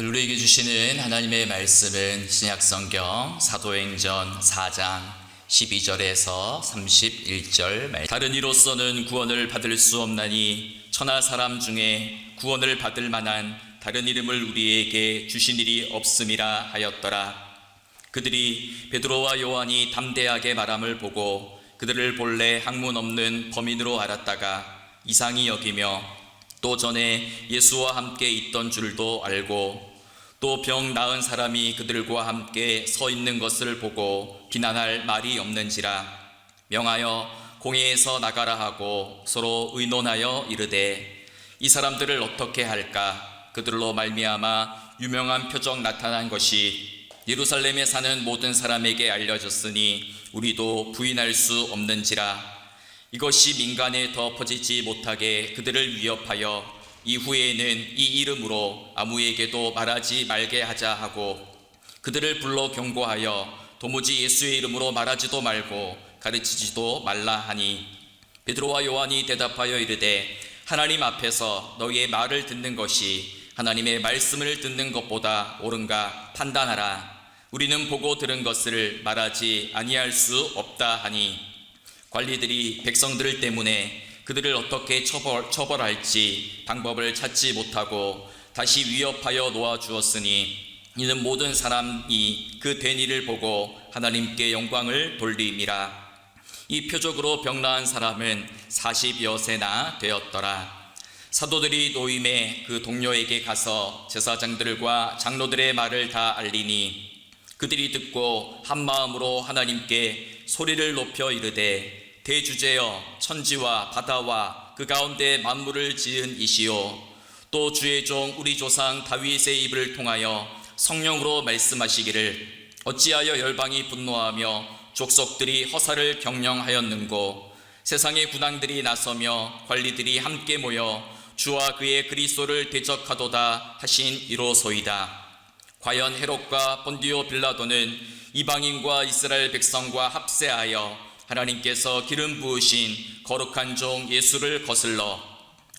우리에게 주시는 하나님의 말씀은 신약성경 사도행전 4장 12절에서 31절 말씀. 다른 이로서는 구원을 받을 수 없나니 천하 사람 중에 구원을 받을 만한 다른 이름을 우리에게 주신 일이 없음이라 하였더라. 그들이 베드로와 요한이 담대하게 말함을 보고 그들을 본래 학문 없는 범인으로 알았다가 이상히 여기며 또 전에 예수와 함께 있던 줄도 알고 또 병 나은 사람이 그들과 함께 서 있는 것을 보고 비난할 말이 없는지라 명하여 공회에서 나가라 하고 서로 의논하여 이르되 이 사람들을 어떻게 할까? 그들로 말미암아 유명한 표적 나타난 것이 예루살렘에 사는 모든 사람에게 알려졌으니 우리도 부인할 수 없는지라. 이것이 민간에 더 퍼지지 못하게 그들을 위협하여 이후에는 이 이름으로 아무에게도 말하지 말게 하자 하고 그들을 불러 경고하여 도무지 예수의 이름으로 말하지도 말고 가르치지도 말라 하니 베드로와 요한이 대답하여 이르되 하나님 앞에서 너희의 말을 듣는 것이 하나님의 말씀을 듣는 것보다 옳은가 판단하라. 우리는 보고 들은 것을 말하지 아니할 수 없다 하니 관리들이 백성들 때문에 그들을 어떻게 처벌할지 방법을 찾지 못하고 다시 위협하여 놓아주었으니 이는 모든 사람이 그 된 일을 보고 하나님께 영광을 돌림이라. 이 표적으로 병 나은 사람은 40여 세나 되었더라. 사도들이 노임에 그 동료에게 가서 제사장들과 장로들의 말을 다 알리니 그들이 듣고 한 마음으로 하나님께 소리를 높여 이르되 대주제여 천지와 바다와 그 가운데 만물을 지은 이시오 또 주의 종 우리 조상 다윗의 입을 통하여 성령으로 말씀하시기를 어찌하여 열방이 분노하며 족속들이 허사를 경영하였는고 세상의 군왕들이 나서며 관리들이 함께 모여 주와 그의 그리스도를 대적하도다 하신 이로소이다. 과연 헤롯과 본디오 빌라도는 이방인과 이스라엘 백성과 합세하여 하나님께서 기름 부으신 거룩한 종 예수를 거슬러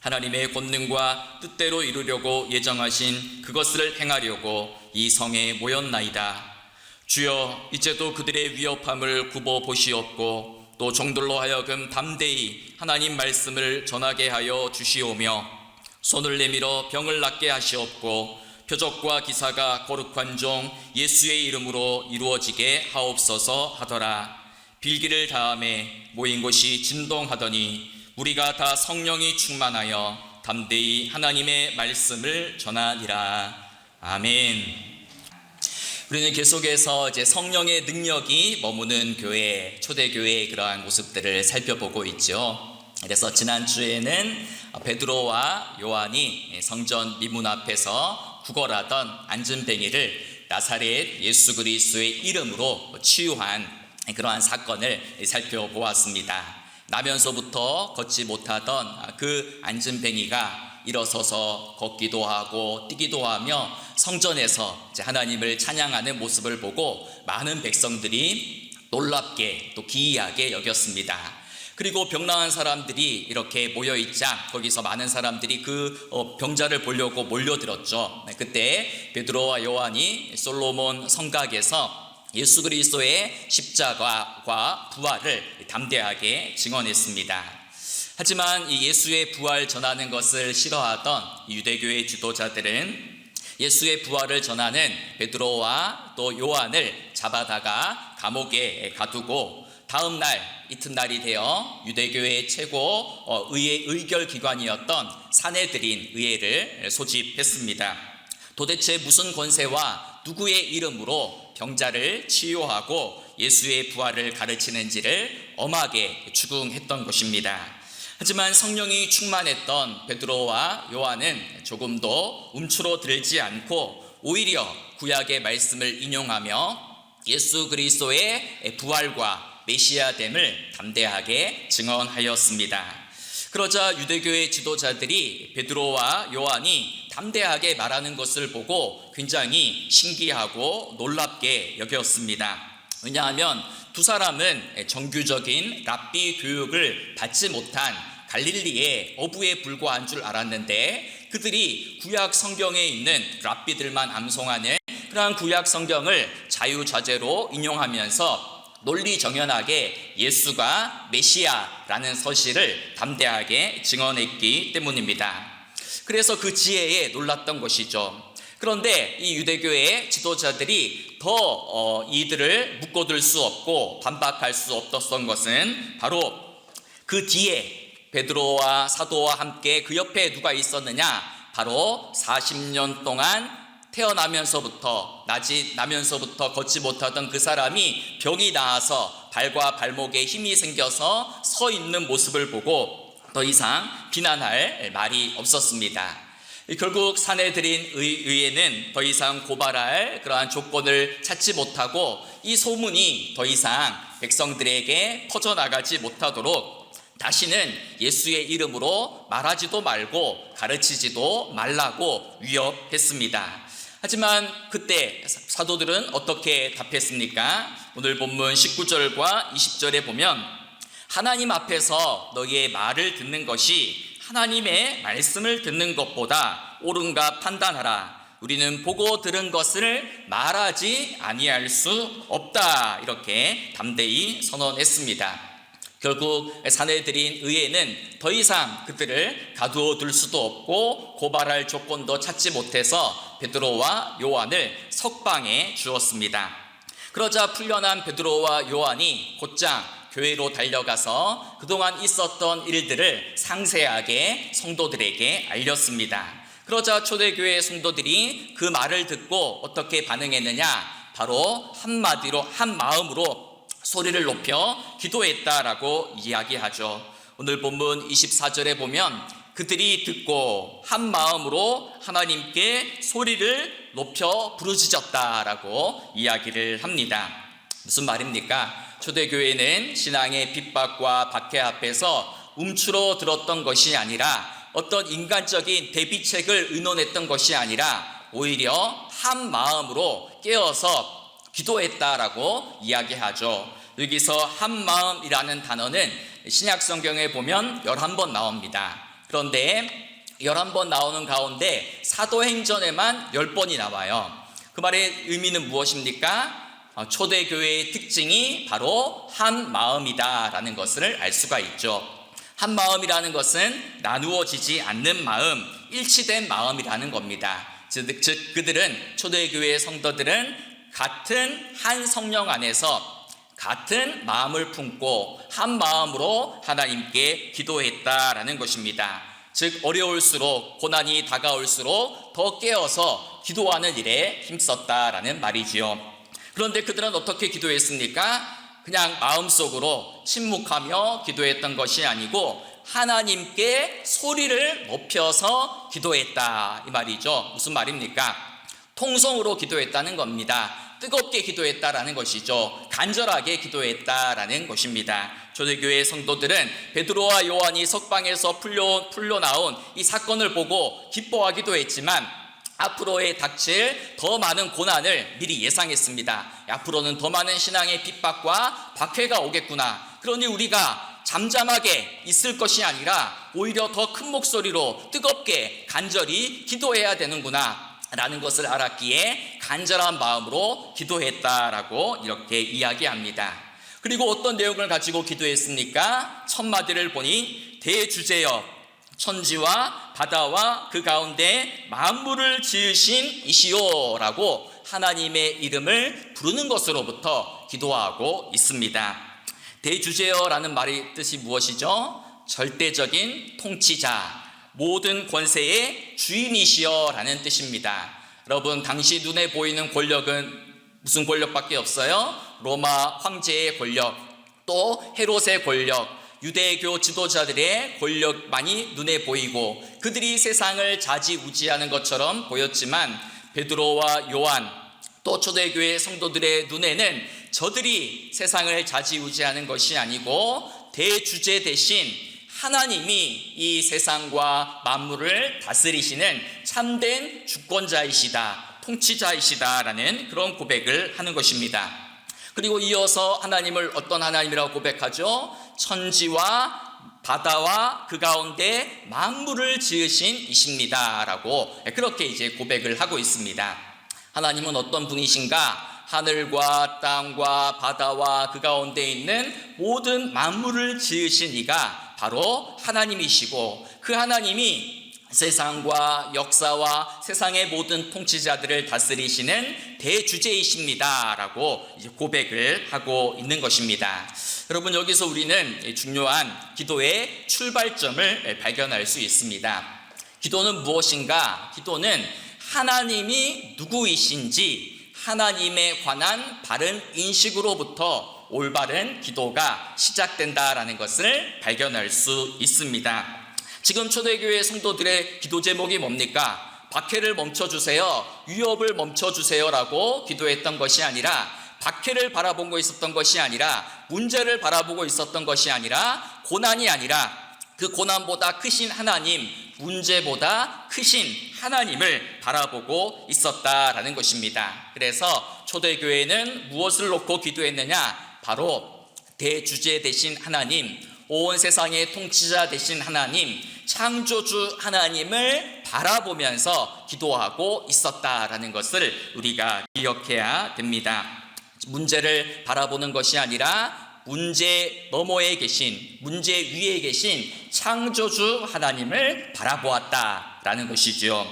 하나님의 권능과 뜻대로 이루려고 예정하신 그것을 행하려고 이 성에 모였나이다. 주여 이제도 그들의 위협함을 굽어 보시옵고 또 종들로 하여금 담대히 하나님 말씀을 전하게 하여 주시오며 손을 내밀어 병을 낫게 하시옵고 표적과 기사가 거룩한 종 예수의 이름으로 이루어지게 하옵소서 하더라. 빌기를 다음에 모인 곳이 진동하더니 우리가 다 성령이 충만하여 담대히 하나님의 말씀을 전하니라. 아멘. 우리는 계속해서 이제 성령의 능력이 머무는 교회, 초대교회의 그러한 모습들을 살펴보고 있죠. 그래서 지난주에는 베드로와 요한이 성전 미문 앞에서 구걸하던 안진뱅이를 나사렛 예수 그리스도의 이름으로 치유한 그러한 사건을 살펴보았습니다. 나면서부터 걷지 못하던 그 안진뱅이가 일어서서 걷기도 하고 뛰기도 하며 성전에서 하나님을 찬양하는 모습을 보고 많은 백성들이 놀랍게 또 기이하게 여겼습니다. 그리고 병 나은 사람들이 이렇게 모여있자 거기서 많은 사람들이 그 병자를 보려고 몰려들었죠. 그때 베드로와 요한이 솔로몬 성곽에서 예수 그리스도의 십자가와 부활을 담대하게 증언했습니다. 하지만 이 예수의 부활 전하는 것을 싫어하던 유대교의 지도자들은 예수의 부활을 전하는 베드로와 또 요한을 잡아다가 감옥에 가두고 다음 날 이튿날이 되어 유대교의 최고 의결기관이었던 사내들인 의회를 소집했습니다. 도대체 무슨 권세와 누구의 이름으로 병자를 치유하고 예수의 부활을 가르치는지를 엄하게 추궁했던 것입니다. 하지만 성령이 충만했던 베드로와 요한은 조금도 움츠러들지 않고 오히려 구약의 말씀을 인용하며 예수 그리스도의 부활과 메시아됨을 담대하게 증언하였습니다. 그러자 유대교의 지도자들이 베드로와 요한이 담대하게 말하는 것을 보고 굉장히 신기하고 놀랍게 여겼습니다. 왜냐하면 두 사람은 정규적인 랍비 교육을 받지 못한 갈릴리의 어부에 불과한 줄 알았는데 그들이 구약 성경에 있는 랍비들만 암송하는 그러한 구약 성경을 자유자재로 인용하면서 논리정연하게 예수가 메시아라는 사실을 담대하게 증언했기 때문입니다. 그래서 그 지혜에 놀랐던 것이죠. 그런데 이 유대교의 지도자들이 더 이들을 묶어둘 수 없고 반박할 수 없었던 것은 바로 그 뒤에 베드로와 사도와 함께 그 옆에 누가 있었느냐, 바로 40년 동안 태어나면서부터 나면서부터 걷지 못하던 그 사람이 병이 나아서 발과 발목에 힘이 생겨서 서 있는 모습을 보고 더 이상 비난할 말이 없었습니다. 결국 사내들인 의회는 더 이상 고발할 그러한 조건을 찾지 못하고 이 소문이 더 이상 백성들에게 퍼져나가지 못하도록 다시는 예수의 이름으로 말하지도 말고 가르치지도 말라고 위협했습니다. 하지만 그때 사도들은 어떻게 답했습니까? 오늘 본문 19절과 20절에 보면 하나님 앞에서 너희의 말을 듣는 것이 하나님의 말씀을 듣는 것보다 옳은가 판단하라. 우리는 보고 들은 것을 말하지 아니할 수 없다. 이렇게 담대히 선언했습니다. 결국 사내들인 의회는 더 이상 그들을 가두어 둘 수도 없고 고발할 조건도 찾지 못해서 베드로와 요한을 석방해 주었습니다. 그러자 풀려난 베드로와 요한이 곧장 교회로 달려가서 그동안 있었던 일들을 상세하게 성도들에게 알렸습니다. 그러자 초대교회 성도들이 그 말을 듣고 어떻게 반응했느냐, 바로 한마디로 한 마음으로 소리를 높여 기도했다라고 이야기하죠. 오늘 본문 24절에 보면 그들이 듣고 한 마음으로 하나님께 소리를 높여 부르짖었다라고 이야기를 합니다. 무슨 말입니까? 초대교회는 신앙의 핍박과 박해 앞에서 움츠러 들었던 것이 아니라 어떤 인간적인 대비책을 의논했던 것이 아니라 오히려 한 마음으로 깨어서 기도했다라고 이야기하죠. 여기서 한 마음이라는 단어는 신약 성경에 보면 11번 나옵니다. 그런데 11번 나오는 가운데 사도행전에만 10번이 나와요. 그 말의 의미는 무엇입니까? 초대교회의 특징이 바로 한 마음이다라는 것을 알 수가 있죠. 한 마음이라는 것은 나누어지지 않는 마음, 일치된 마음이라는 겁니다. 즉 그들은 초대교회의 성도들은 같은 한 성령 안에서 같은 마음을 품고 한 마음으로 하나님께 기도했다라는 것입니다. 즉 어려울수록 고난이 다가올수록 더 깨어서 기도하는 일에 힘썼다라는 말이지요. 그런데 그들은 어떻게 기도했습니까? 그냥 마음속으로 침묵하며 기도했던 것이 아니고 하나님께 소리를 높여서 기도했다 이 말이죠. 무슨 말입니까? 통성으로 기도했다는 겁니다. 뜨겁게 기도했다라는 것이죠. 간절하게 기도했다라는 것입니다. 초대교회 성도들은 베드로와 요한이 석방에서 풀려 나온 이 사건을 보고 기뻐하기도 했지만 앞으로에 닥칠 더 많은 고난을 미리 예상했습니다. 앞으로는 더 많은 신앙의 핍박과 박해가 오겠구나. 그러니 우리가 잠잠하게 있을 것이 아니라 오히려 더 큰 목소리로 뜨겁게 간절히 기도해야 되는구나 라는 것을 알았기에 간절한 마음으로 기도했다라고 이렇게 이야기합니다. 그리고 어떤 내용을 가지고 기도했습니까? 첫 마디를 보니 대주제여 천지와 바다와 그 가운데 만물을 지으신 이시오라고 하나님의 이름을 부르는 것으로부터 기도하고 있습니다. 대주제여라는 말의 뜻이 무엇이죠? 절대적인 통치자, 모든 권세의 주인이시여라는 뜻입니다. 여러분, 당시 눈에 보이는 권력은 무슨 권력밖에 없어요? 로마 황제의 권력, 또 헤롯의 권력, 유대교 지도자들의 권력만이 눈에 보이고 그들이 세상을 좌지우지하는 것처럼 보였지만 베드로와 요한 또 초대교회 성도들의 눈에는 저들이 세상을 좌지우지하는 것이 아니고 대주제 대신 하나님이 이 세상과 만물을 다스리시는 참된 주권자이시다, 통치자이시다라는 그런 고백을 하는 것입니다. 그리고 이어서 하나님을 어떤 하나님이라고 고백하죠? 천지와 바다와 그 가운데 만물을 지으신 이십니다 라고 그렇게 이제 고백을 하고 있습니다. 하나님은 어떤 분이신가? 하늘과 땅과 바다와 그 가운데 있는 모든 만물을 지으신 이가 바로 하나님이시고, 그 하나님이 세상과 역사와 세상의 모든 통치자들을 다스리시는 대주제이십니다 라고 이제 고백을 하고 있는 것입니다. 여러분, 여기서 우리는 중요한 기도의 출발점을 발견할 수 있습니다. 기도는 무엇인가? 기도는 하나님이 누구이신지 하나님에 관한 바른 인식으로부터 올바른 기도가 시작된다라는 것을 발견할 수 있습니다. 지금 초대교회 성도들의 기도 제목이 뭡니까? 박해를 멈춰주세요, 위협을 멈춰주세요라고 기도했던 것이 아니라, 박해를 바라보고 있었던 것이 아니라, 문제를 바라보고 있었던 것이 아니라, 고난이 아니라 그 고난보다 크신 하나님, 문제보다 크신 하나님을 바라보고 있었다라는 것입니다. 그래서 초대교회는 무엇을 놓고 기도했느냐? 바로 대주제 되신 하나님, 온 세상의 통치자 되신 하나님, 창조주 하나님을 바라보면서 기도하고 있었다라는 것을 우리가 기억해야 됩니다. 문제를 바라보는 것이 아니라 문제 너머에 계신, 문제 위에 계신 창조주 하나님을 바라보았다라는 것이죠.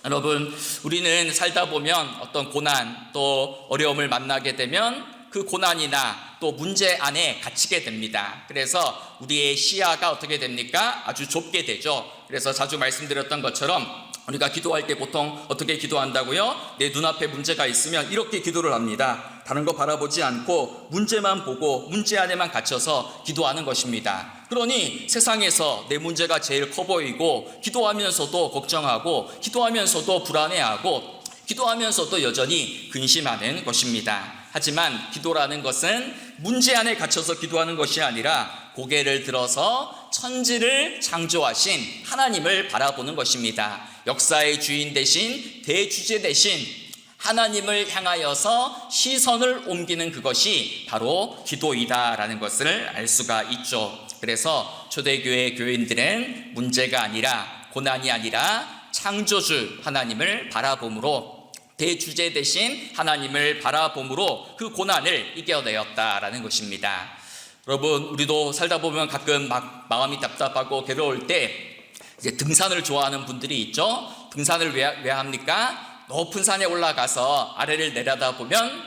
여러분, 우리는 살다 보면 어떤 고난 또 어려움을 만나게 되면 그 고난이나 또 문제 안에 갇히게 됩니다. 그래서 우리의 시야가 어떻게 됩니까? 아주 좁게 되죠. 그래서 자주 말씀드렸던 것처럼 우리가 기도할 때 보통 어떻게 기도한다고요? 내 눈앞에 문제가 있으면 이렇게 기도를 합니다. 다른 거 바라보지 않고 문제만 보고 문제 안에만 갇혀서 기도하는 것입니다. 그러니 세상에서 내 문제가 제일 커 보이고, 기도하면서도 걱정하고, 기도하면서도 불안해하고, 기도하면서도 여전히 근심하는 것입니다. 하지만 기도라는 것은 문제 안에 갇혀서 기도하는 것이 아니라 고개를 들어서 천지를 창조하신 하나님을 바라보는 것입니다. 역사의 주인 되신, 대주제 되신 하나님을 향하여서 시선을 옮기는 그것이 바로 기도이다라는 것을 알 수가 있죠. 그래서 초대교회 교인들은 문제가 아니라, 고난이 아니라 창조주 하나님을 바라봄으로, 대주제 되신 하나님을 바라봄으로 그 고난을 이겨내었다라는 것입니다. 여러분, 우리도 살다 보면 가끔 마음이 답답하고 괴로울 때 이제 등산을 좋아하는 분들이 있죠. 등산을 왜 합니까? 높은 산에 올라가서 아래를 내려다보면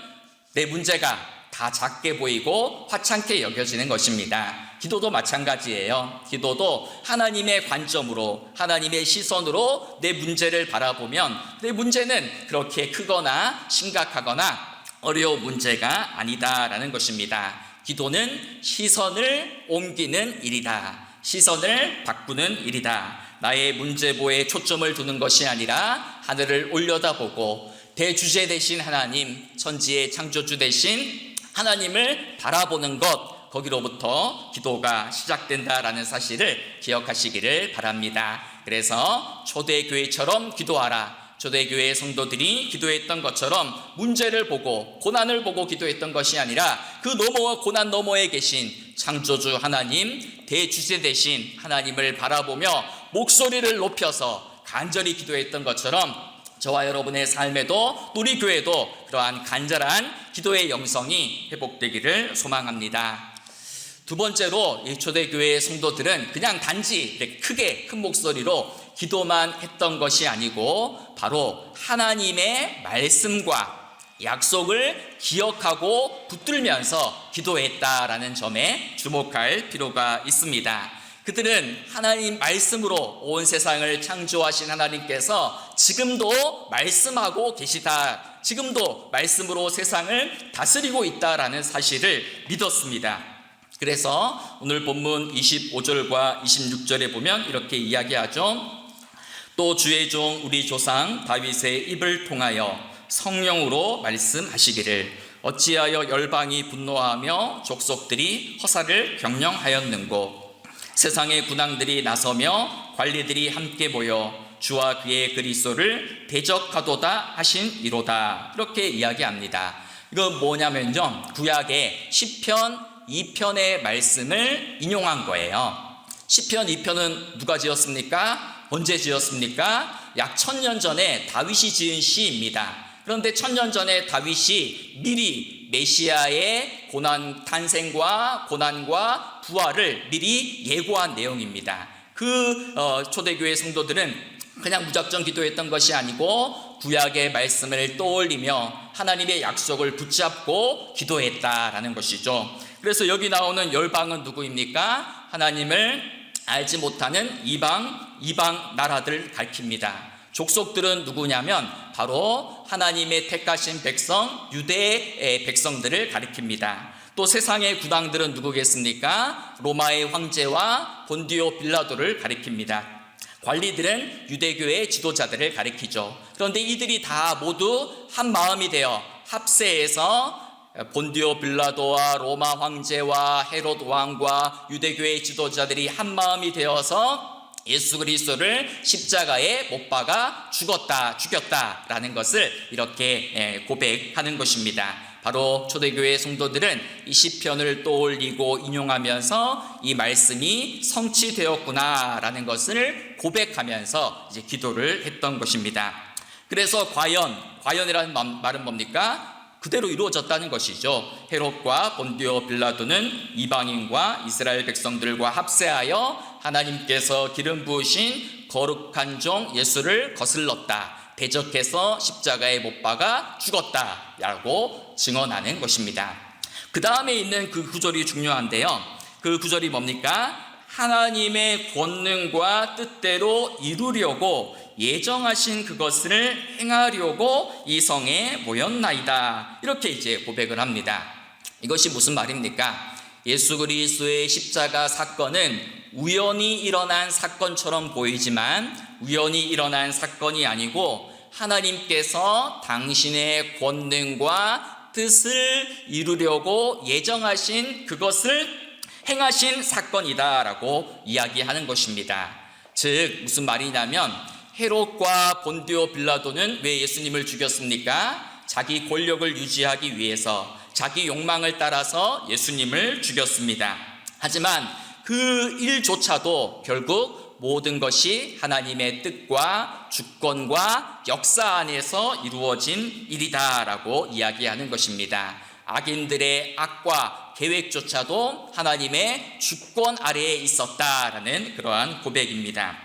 내 문제가 다 작게 보이고 화창게 여겨지는 것입니다. 기도도 마찬가지예요. 기도도 하나님의 관점으로, 하나님의 시선으로 내 문제를 바라보면 내 문제는 그렇게 크거나 심각하거나 어려운 문제가 아니다라는 것입니다. 기도는 시선을 옮기는 일이다. 시선을 바꾸는 일이다. 나의 문제보에 초점을 두는 것이 아니라 하늘을 올려다보고 대주제 되신 하나님, 천지의 창조주 되신 하나님을 바라보는 것, 거기로부터 기도가 시작된다라는 사실을 기억하시기를 바랍니다. 그래서 초대교회처럼 기도하라. 초대교회 성도들이 기도했던 것처럼 문제를 보고 고난을 보고 기도했던 것이 아니라 그 너머와 고난 너머에 계신 창조주 하나님, 대주제 되신 하나님을 바라보며 목소리를 높여서 간절히 기도했던 것처럼 저와 여러분의 삶에도, 우리 교회도 그러한 간절한 기도의 영성이 회복되기를 소망합니다. 두 번째로, 이 초대교회의 성도들은 그냥 단지 크게 큰 목소리로 기도만 했던 것이 아니고 바로 하나님의 말씀과 약속을 기억하고 붙들면서 기도했다라는 점에 주목할 필요가 있습니다. 그들은 하나님 말씀으로 온 세상을 창조하신 하나님께서 지금도 말씀하고 계시다, 지금도 말씀으로 세상을 다스리고 있다라는 사실을 믿었습니다. 그래서 오늘 본문 25절과 26절에 보면 이렇게 이야기하죠. 또 주의 종 우리 조상 다윗의 입을 통하여 성령으로 말씀하시기를 어찌하여 열방이 분노하며 족속들이 허사를 경영하였는고 세상의 군왕들이 나서며 관리들이 함께 모여 주와 그의 그리스도를 대적하도다 하신 이로다. 이렇게 이야기합니다. 이건 뭐냐면요, 구약의 시편 2편의 말씀을 인용한 거예요. 시편 2편은 누가 지었습니까? 언제 지었습니까? 약 1000년 전에 다윗이 지은 시입니다. 그런데 1000년 전에 다윗이 미리 메시아의 고난 탄생과 고난과 부활을 미리 예고한 내용입니다. 초대교회 성도들은 그냥 무작정 기도했던 것이 아니고 구약의 말씀을 떠올리며 하나님의 약속을 붙잡고 기도했다라는 것이죠. 그래서 여기 나오는 열방은 누구입니까? 하나님을 알지 못하는 이방 나라들을 가리킵니다. 족속들은 누구냐면 바로 하나님의 택하신 백성, 유대의 백성들을 가리킵니다. 또 세상의 구당들은 누구겠습니까? 로마의 황제와 본디오 빌라도를 가리킵니다. 관리들은 유대교의 지도자들을 가리키죠. 그런데 이들이 다 모두 한 마음이 되어 합세해서 본디오 빌라도와 로마 황제와 헤롯 왕과 유대교의 지도자들이 한 마음이 되어서 예수 그리스도를 십자가에 못 박아 죽였다라는 것을 이렇게 고백하는 것입니다. 바로 초대교회 성도들은 이 시편을 떠올리고 인용하면서 이 말씀이 성취되었구나라는 것을 고백하면서 이제 기도를 했던 것입니다. 그래서 과연이라는 말은 뭡니까? 그대로 이루어졌다는 것이죠. 헤롯과 본디오 빌라도는 이방인과 이스라엘 백성들과 합세하여 하나님께서 기름 부으신 거룩한 종 예수를 거슬렀다, 대적해서 십자가에 못 박아 죽었다라고 증언하는 것입니다. 그 다음에 있는 그 구절이 중요한데요. 그 구절이 뭡니까? 하나님의 권능과 뜻대로 이루려고 예정하신 그것을 행하려고 이 성에 모였나이다. 이렇게 이제 고백을 합니다. 이것이 무슨 말입니까? 예수 그리스도의 십자가 사건은 우연히 일어난 사건처럼 보이지만 우연히 일어난 사건이 아니고 하나님께서 당신의 권능과 뜻을 이루려고 예정하신 그것을 행하신 사건이다라고 이야기하는 것입니다. 즉 무슨 말이냐면 헤롯과 본디오 빌라도는 왜 예수님을 죽였습니까? 자기 권력을 유지하기 위해서 자기 욕망을 따라서 예수님을 죽였습니다. 하지만 그 일조차도 결국 모든 것이 하나님의 뜻과 주권과 역사 안에서 이루어진 일이다라고 이야기하는 것입니다. 악인들의 악과 계획조차도 하나님의 주권 아래에 있었다라는 그러한 고백입니다.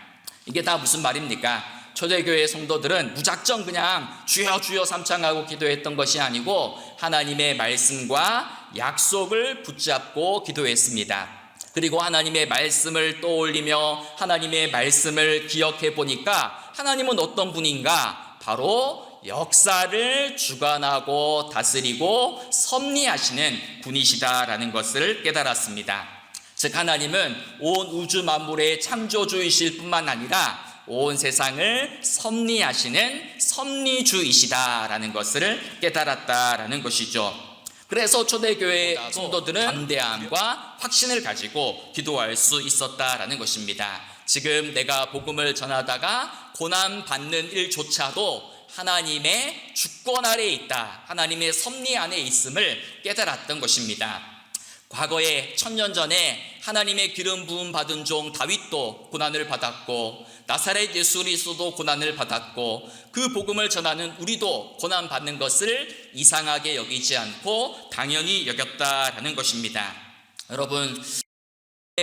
이게 다 무슨 말입니까? 초대교회 성도들은 무작정 그냥 주여 주여 삼창하고 기도했던 것이 아니고 하나님의 말씀과 약속을 붙잡고 기도했습니다. 그리고 하나님의 말씀을 떠올리며 하나님의 말씀을 기억해 보니까 하나님은 어떤 분인가? 바로 역사를 주관하고 다스리고 섭리하시는 분이시다라는 것을 깨달았습니다. 즉 하나님은 온 우주 만물의 창조주이실 뿐만 아니라 온 세상을 섭리하시는 섭리주이시다라는 것을 깨달았다라는 것이죠. 그래서 초대교회 성도들은 담대함과 확신을 가지고 기도할 수 있었다라는 것입니다. 지금 내가 복음을 전하다가 고난 받는 일조차도 하나님의 주권 아래에 있다, 하나님의 섭리 안에 있음을 깨달았던 것입니다. 과거에 1000년 전에 하나님의 기름 부음 받은 종 다윗도 고난을 받았고 나사렛 예수 그리스도도 고난을 받았고 그 복음을 전하는 우리도 고난 받는 것을 이상하게 여기지 않고 당연히 여겼다라는 것입니다. 여러분,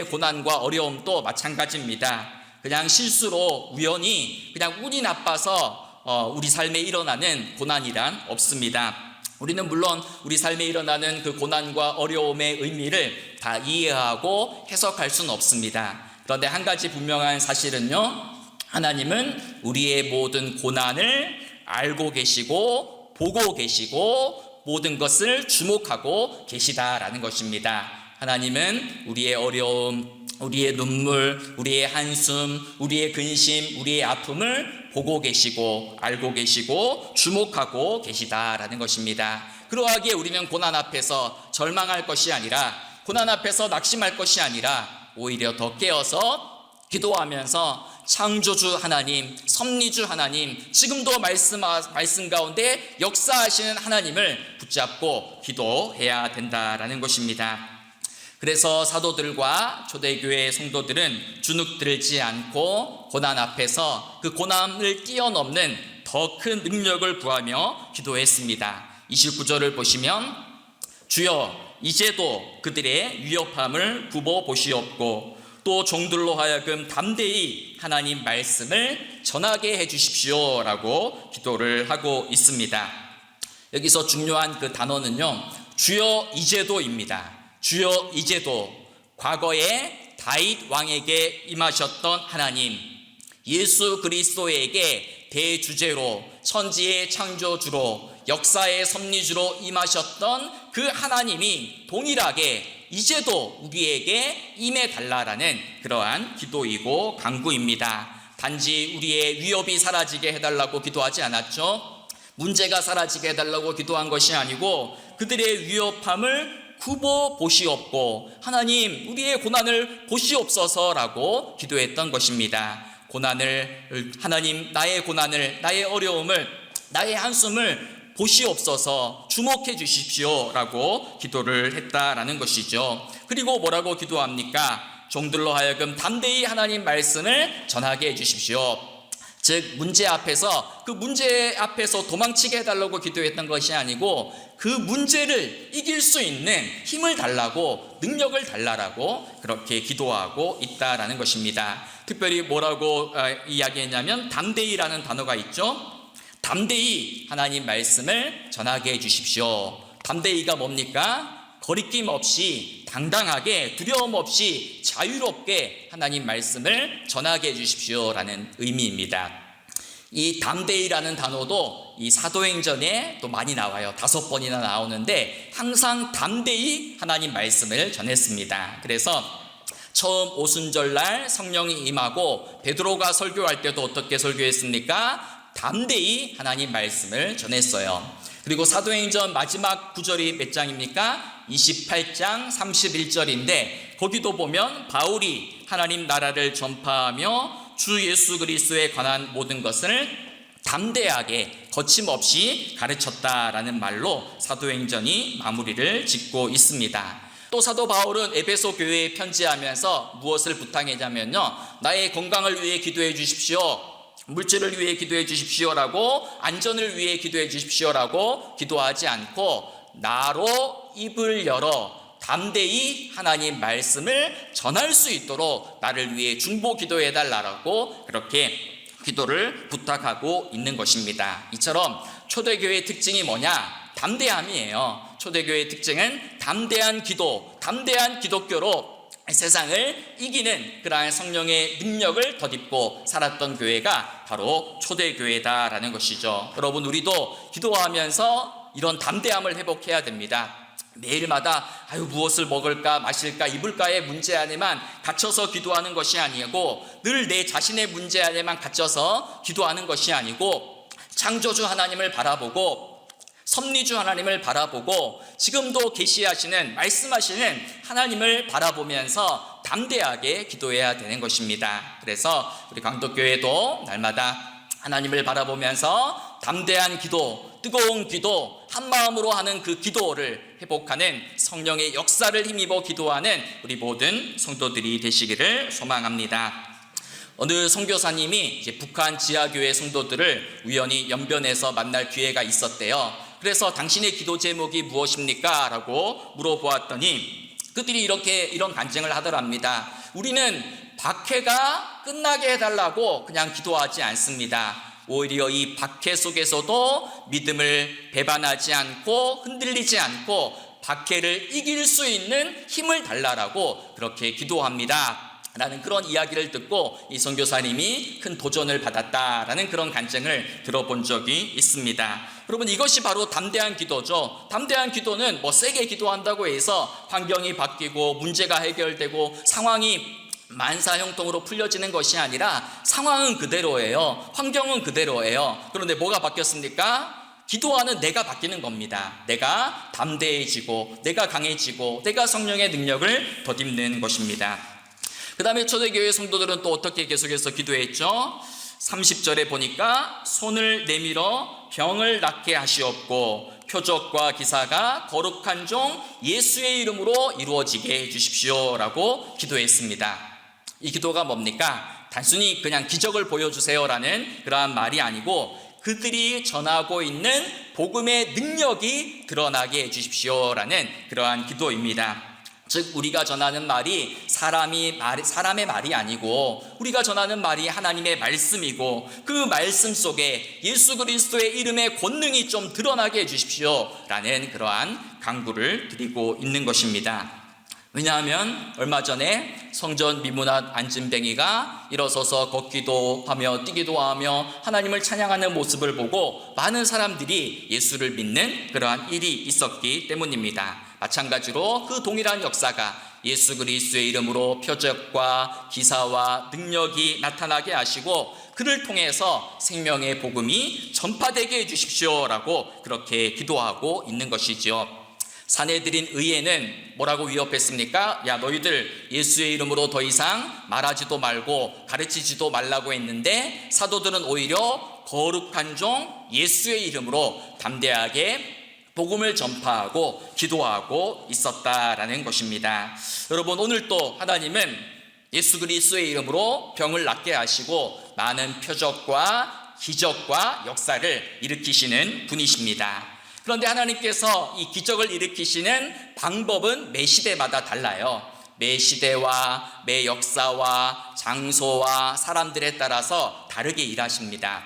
고난과 어려움도 마찬가지입니다. 그냥 실수로 우연히 그냥 운이 나빠서 우리 삶에 일어나는 고난이란 없습니다. 우리는 물론 우리 삶에 일어나는 그 고난과 어려움의 의미를 다 이해하고 해석할 수는 없습니다. 그런데 한 가지 분명한 사실은요, 하나님은 우리의 모든 고난을 알고 계시고 보고 계시고 모든 것을 주목하고 계시다라는 것입니다. 하나님은 우리의 어려움, 우리의 눈물, 우리의 한숨, 우리의 근심, 우리의 아픔을 보고 계시고 알고 계시고 주목하고 계시다라는 것입니다. 그러하기에 우리는 고난 앞에서 절망할 것이 아니라, 고난 앞에서 낙심할 것이 아니라 오히려 더 깨어서 기도하면서 창조주 하나님, 섭리주 하나님, 지금도 말씀 가운데 역사하시는 하나님을 붙잡고 기도해야 된다라는 것입니다. 그래서 사도들과 초대교회 성도들은 주눅들지 않고 고난 앞에서 그 고난을 뛰어넘는 더 큰 능력을 구하며 기도했습니다. 29절을 보시면 주여 이제도 그들의 위협함을 굽어 보시옵고 또 종들로 하여금 담대히 하나님 말씀을 전하게 해 주십시오 라고 기도를 하고 있습니다. 여기서 중요한 그 단어는요, 주여 이제도입니다. 주여 이제도. 과거에 다윗 왕에게 임하셨던 하나님, 예수 그리스도에게 대주제로 천지의 창조주로 역사의 섭리주로 임하셨던 그 하나님이 동일하게 이제도 우리에게 임해달라라는 그러한 기도이고 간구입니다. 단지 우리의 위협이 사라지게 해달라고 기도하지 않았죠. 문제가 사라지게 해달라고 기도한 것이 아니고 그들의 위협함을 굽어 보시옵고 하나님 우리의 고난을 보시옵소서라고 기도했던 것입니다. 고난을 하나님 나의 고난을 나의 어려움을 나의 한숨을 보시옵소서 주목해 주십시오 라고 기도를 했다라는 것이죠. 그리고 뭐라고 기도합니까? 종들로 하여금 담대히 하나님 말씀을 전하게 해 주십시오. 즉 문제 앞에서 그 문제 앞에서 도망치게 해달라고 기도했던 것이 아니고 그 문제를 이길 수 있는 힘을 달라고 능력을 달라고 그렇게 기도하고 있다라는 것입니다. 특별히 뭐라고 이야기했냐면 담대히라는 단어가 있죠. 담대히 하나님 말씀을 전하게 해 주십시오. 담대히가 뭡니까? 거리낌 없이 당당하게 두려움 없이 자유롭게 하나님 말씀을 전하게 해 주십시오라는 의미입니다. 이 담대히라는 단어도 이 사도행전에 또 많이 나와요. 5번이나 나오는데 항상 담대히 하나님 말씀을 전했습니다. 그래서 처음 오순절날 성령이 임하고 베드로가 설교할 때도 어떻게 설교했습니까? 담대히 하나님 말씀을 전했어요. 그리고 사도행전 마지막 구절이 몇 장입니까? 28장 31절인데 거기도 보면 바울이 하나님 나라를 전파하며 주 예수 그리스도에 관한 모든 것을 담대하게 거침없이 가르쳤다라는 말로 사도행전이 마무리를 짓고 있습니다. 또 사도 바울은 에베소 교회에 편지하면서 무엇을 부탁했냐면요, 나의 건강을 위해 기도해 주십시오, 물질을 위해 기도해 주십시오라고, 안전을 위해 기도해 주십시오라고 기도하지 않고 나로 입을 열어 담대히 하나님 말씀을 전할 수 있도록 나를 위해 중보 기도해 달라고 그렇게 기도를 부탁하고 있는 것입니다. 이처럼 초대교회의 특징이 뭐냐? 담대함이에요. 초대교회의 특징은 담대한 기도, 담대한 기독교로 세상을 이기는 그러한 성령의 능력을 덧입고 살았던 교회가 바로 초대교회다라는 것이죠. 여러분, 우리도 기도하면서 이런 담대함을 회복해야 됩니다. 매일마다 무엇을 먹을까 마실까 입을까의 문제 안에만 갇혀서 기도하는 것이 아니고 늘 내 자신의 문제 안에만 갇혀서 기도하는 것이 아니고 창조주 하나님을 바라보고 섭리주 하나님을 바라보고 지금도 계시하시는 말씀하시는 하나님을 바라보면서 담대하게 기도해야 되는 것입니다. 그래서 우리 강덕교회도 날마다 하나님을 바라보면서 담대한 기도, 뜨거운 기도, 한마음으로 하는 그 기도를 회복하는 성령의 역사를 힘입어 기도하는 우리 모든 성도들이 되시기를 소망합니다. 어느 선교사님이 이제 북한 지하교회 성도들을 우연히 연변에서 만날 기회가 있었대요. 그래서 당신의 기도 제목이 무엇입니까? 라고 물어보았더니 그들이 이런 간증을 하더랍니다. 우리는 박해가 끝나게 해달라고 그냥 기도하지 않습니다. 오히려 이 박해 속에서도 믿음을 배반하지 않고 흔들리지 않고 박해를 이길 수 있는 힘을 달라고 그렇게 기도합니다 라는 그런 이야기를 듣고 이 선교사님이 큰 도전을 받았다라는 그런 간증을 들어본 적이 있습니다. 여러분, 이것이 바로 담대한 기도죠. 담대한 기도는 세게 기도한다고 해서 환경이 바뀌고 문제가 해결되고 상황이 만사형통으로 풀려지는 것이 아니라 상황은 그대로예요. 환경은 그대로예요. 그런데 뭐가 바뀌었습니까? 기도하는 내가 바뀌는 겁니다. 내가 담대해지고 내가 강해지고 내가 성령의 능력을 덧입는 것입니다. 그 다음에 초대교회 성도들은 또 어떻게 계속해서 기도했죠? 30절에 보니까 손을 내밀어 병을 낫게 하시옵고 표적과 기사가 거룩한 종 예수의 이름으로 이루어지게 해주십시오라고 기도했습니다. 이 기도가 뭡니까? 단순히 그냥 기적을 보여주세요라는 그러한 말이 아니고 그들이 전하고 있는 복음의 능력이 드러나게 해주십시오라는 그러한 기도입니다. 즉 우리가 전하는 말이 사람의 말이 아니고 우리가 전하는 말이 하나님의 말씀이고 그 말씀 속에 예수 그리스도의 이름의 권능이 좀 드러나게 해주십시오라는 그러한 간구를 드리고 있는 것입니다. 왜냐하면 얼마 전에 성전 미문앞 안진뱅이가 일어서서 걷기도 하며 뛰기도 하며 하나님을 찬양하는 모습을 보고 많은 사람들이 예수를 믿는 그러한 일이 있었기 때문입니다. 마찬가지로 그 동일한 역사가 예수 그리스도의 이름으로 표적과 기사와 능력이 나타나게 하시고 그를 통해서 생명의 복음이 전파되게 해주십시오라고 그렇게 기도하고 있는 것이지요. 사내들인 의회는 뭐라고 위협했습니까? 야, 너희들 예수의 이름으로 더 이상 말하지도 말고 가르치지도 말라고 했는데 사도들은 오히려 거룩한 종 예수의 이름으로 담대하게 복음을 전파하고 기도하고 있었다라는 것입니다. 여러분, 오늘 또 하나님은 예수 그리스도의 이름으로 병을 낫게 하시고 많은 표적과 기적과 역사를 일으키시는 분이십니다. 그런데 하나님께서 이 기적을 일으키시는 방법은 매 시대마다 달라요. 매 시대와 매 역사와 장소와 사람들에 따라서 다르게 일하십니다.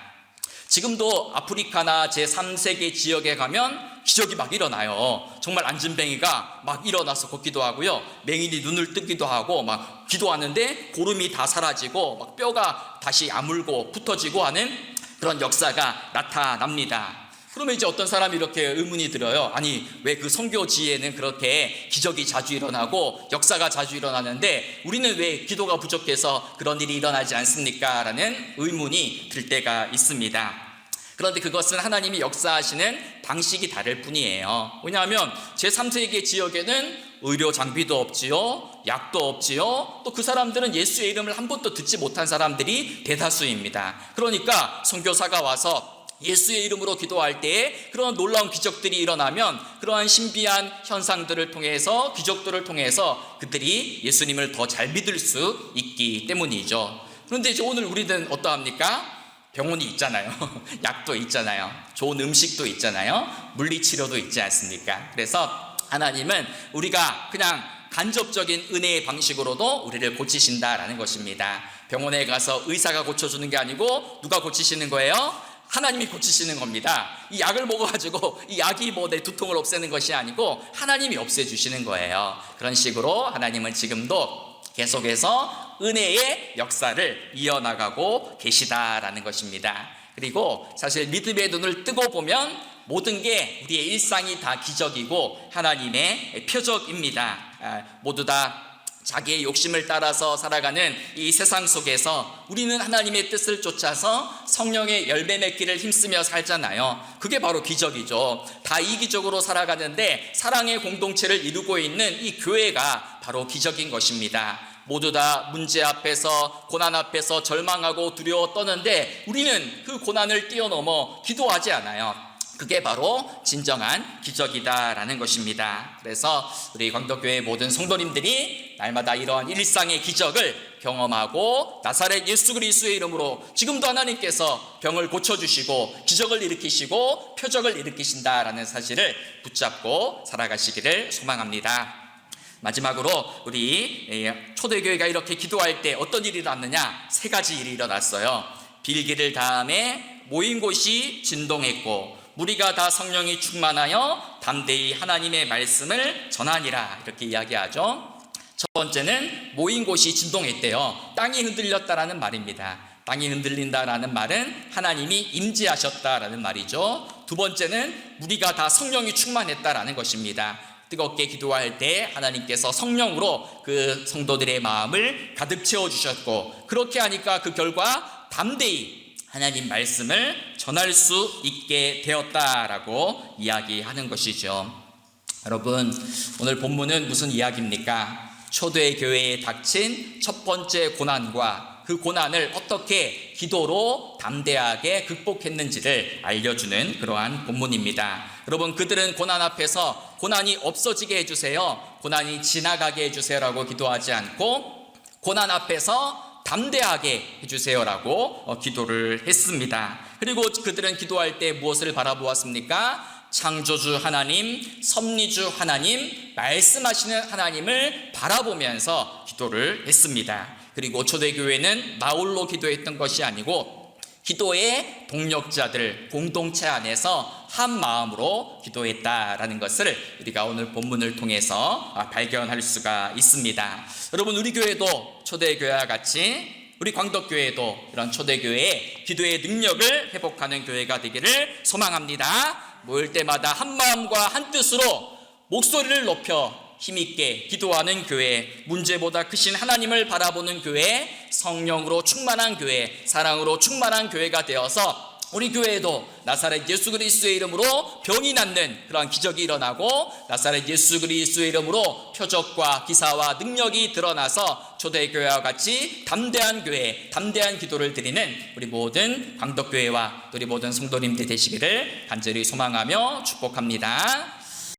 지금도 아프리카나 제3세계 지역에 가면 기적이 막 일어나요. 정말 안진뱅이가 막 일어나서 걷기도 하고요. 맹인이 눈을 뜨기도 하고 막 기도하는데 고름이 다 사라지고 막 뼈가 다시 아물고 붙어지고 하는 그런 역사가 나타납니다. 그러면 이제 어떤 사람이 이렇게 의문이 들어요. 아니, 왜 그 선교지에는 그렇게 기적이 자주 일어나고 역사가 자주 일어나는데 우리는 왜 기도가 부족해서 그런 일이 일어나지 않습니까? 라는 의문이 들 때가 있습니다. 그런데 그것은 하나님이 역사하시는 방식이 다를 뿐이에요. 왜냐하면 제3세계 지역에는 의료 장비도 없지요, 약도 없지요, 또 그 사람들은 예수의 이름을 한 번도 듣지 못한 사람들이 대다수입니다. 그러니까 선교사가 와서 예수의 이름으로 기도할 때에 그런 놀라운 기적들이 일어나면 그러한 신비한 현상들을 통해서 기적들을 통해서 그들이 예수님을 더 잘 믿을 수 있기 때문이죠. 그런데 이제 오늘 우리는 어떠합니까? 병원이 있잖아요. 약도 있잖아요. 좋은 음식도 있잖아요. 물리치료도 있지 않습니까? 그래서 하나님은 우리가 그냥 간접적인 은혜의 방식으로도 우리를 고치신다라는 것입니다. 병원에 가서 의사가 고쳐주는 게 아니고 누가 고치시는 거예요? 하나님이 고치시는 겁니다. 이 약을 먹어가지고 이 약이 뭐 내 두통을 없애는 것이 아니고 하나님이 없애주시는 거예요. 그런 식으로 하나님은 지금도 계속해서 은혜의 역사를 이어나가고 계시다라는 것입니다. 그리고 사실 믿음의 눈을 뜨고 보면 모든 게 우리의 일상이 다 기적이고 하나님의 표적입니다. 모두 다 자기의 욕심을 따라서 살아가는 이 세상 속에서 우리는 하나님의 뜻을 쫓아서 성령의 열매 맺기를 힘쓰며 살잖아요. 그게 바로 기적이죠. 다 이기적으로 살아가는데 사랑의 공동체를 이루고 있는 이 교회가 바로 기적인 것입니다. 모두 다 문제 앞에서 고난 앞에서 절망하고 두려워 떠는데 우리는 그 고난을 뛰어넘어 기도하지 않아요. 그게 바로 진정한 기적이다라는 것입니다. 그래서 우리 광덕교회 모든 성도님들이 날마다 이러한 일상의 기적을 경험하고 나사렛 예수 그리스도의 이름으로 지금도 하나님께서 병을 고쳐주시고 기적을 일으키시고 표적을 일으키신다라는 사실을 붙잡고 살아가시기를 소망합니다. 마지막으로 우리 초대교회가 이렇게 기도할 때 어떤 일이 일어났느냐? 3가지 일이 일어났어요. 빌기를 다음에 모인 곳이 진동했고 무리가 다 성령이 충만하여 담대히 하나님의 말씀을 전하니라 이렇게 이야기하죠. 첫 번째는 모인 곳이 진동했대요. 땅이 흔들렸다라는 말입니다. 땅이 흔들린다라는 말은 하나님이 임재하셨다라는 말이죠. 두 번째는 무리가 다 성령이 충만했다라는 것입니다. 뜨겁게 기도할 때 하나님께서 성령으로 그 성도들의 마음을 가득 채워주셨고 그렇게 하니까 그 결과 담대히 하나님 말씀을 전할 수 있게 되었다라고 이야기하는 것이죠. 여러분, 오늘 본문은 무슨 이야기입니까? 초대교회에 닥친 첫 번째 고난과 그 고난을 어떻게 기도로 담대하게 극복했는지를 알려주는 그러한 본문입니다. 여러분, 그들은 고난 앞에서 고난이 없어지게 해주세요, 고난이 지나가게 해주세요라고 기도하지 않고 고난 앞에서 담대하게 해주세요라고 기도를 했습니다. 그리고 그들은 기도할 때 무엇을 바라보았습니까? 창조주 하나님, 섭리주 하나님, 말씀하시는 하나님을 바라보면서 기도를 했습니다. 그리고 초대교회는 나 홀로 기도했던 것이 아니고 기도의 동력자들 공동체 안에서 한 마음으로 기도했다라는 것을 우리가 오늘 본문을 통해서 발견할 수가 있습니다. 여러분, 우리 교회도 초대교회와 같이, 우리 광덕교회도 이런 초대교회의 기도의 능력을 회복하는 교회가 되기를 소망합니다. 모일 때마다 한 마음과 한 뜻으로 목소리를 높여 힘있게 기도하는 교회, 문제보다 크신 하나님을 바라보는 교회, 성령으로 충만한 교회, 사랑으로 충만한 교회가 되어서 우리 교회에도 나사렛 예수 그리스도의 이름으로 병이 낫는 그러한 기적이 일어나고 나사렛 예수 그리스도의 이름으로 표적과 기사와 능력이 드러나서 초대교회와 같이 담대한 교회, 담대한 기도를 드리는 우리 모든 광덕교회와 우리 모든 성도님들 되시기를 간절히 소망하며 축복합니다.